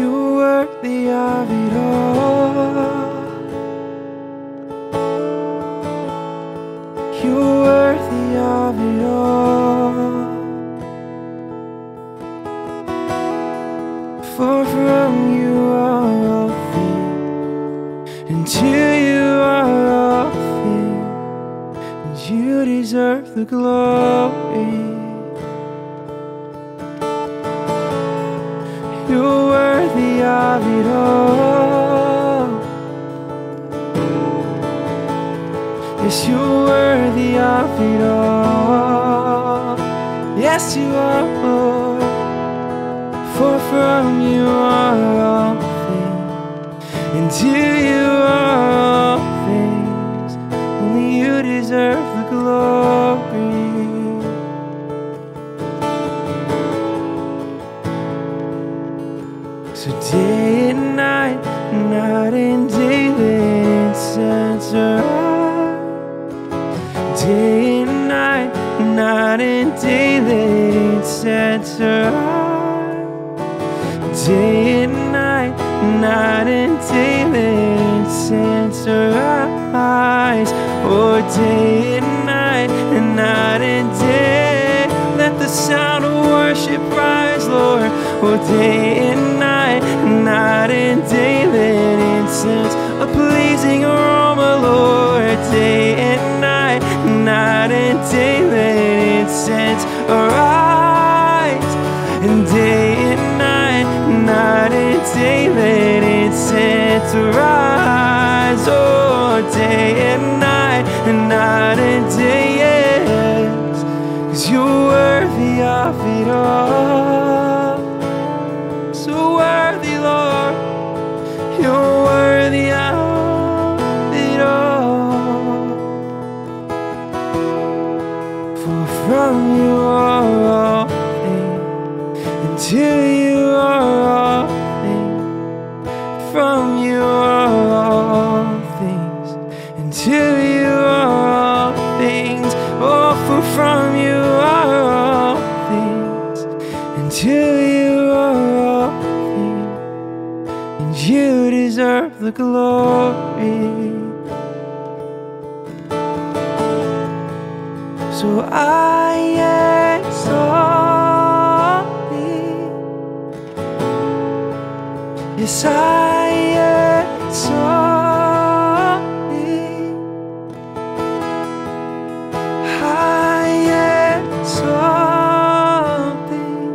You're worthy of it all. You're worthy of it all. For from you are all things, and to you are all things, and you deserve the glory. You're worthy of it all. Yes, you're worthy of it all. Yes, you are, Lord. For from you are all things, and to you are all things. Only you deserve the glory. So day and night, night and day, let incense arise. Day and night, night and day, let incense arise. Day and night, night and day, let incense arise. Oh, day and night and day, let the sound of worship rise, Lord. Oh, day and night and day, let incense a pleasing aroma, Lord. Day and night and day, let incense arise. And day and night and day, let incense arise. Oh, day and night and day, yes, 'cause you're worthy of it all. So worthy, Lord, you're worthy of it all. For from you are all things, and to you are all things. From you are all things, and to you are all things. Oh, for from you are all things, and to you are all things, and you deserve the glory. So I exalt thee. Yes, I exalt thee. I exalt thee.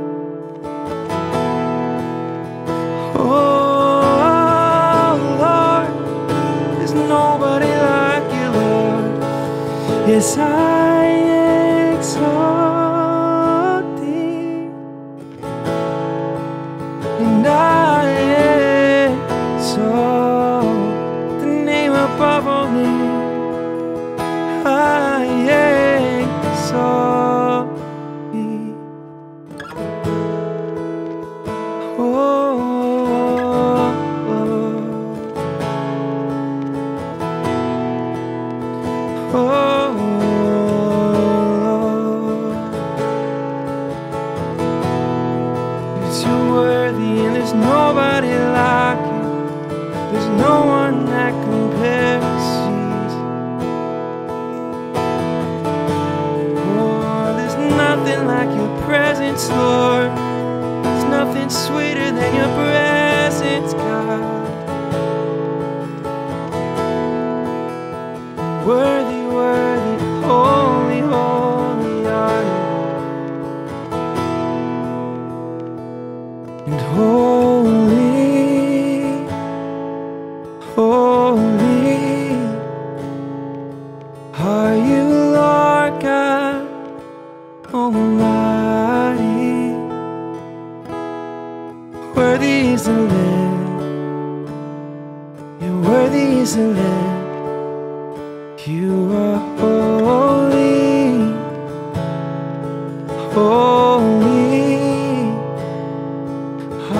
Oh, Lord, there's nobody like you, Lord. Yes, I exalt thee, and I exalt the name above all names. I exalt thee. Oh, oh, oh. You're worthy, and there's nobody like you. There's no one that compares, Jesus. Oh, there's nothing like your presence, Lord. There's nothing sweeter than your presence, God. Worthy, worthy, holy, holy are you. And holy, holy are you, Lord God Almighty. Worthy is the Lamb, yeah, worthy is the Lamb. You are holy, holy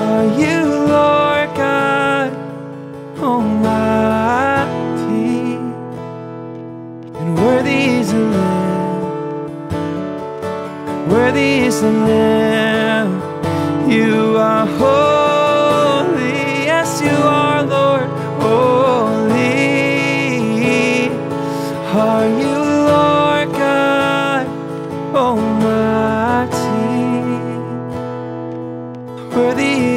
are you, Lord God Almighty. And worthy is the Lamb, worthy is the Lamb. You are holy, my teeth. Worthy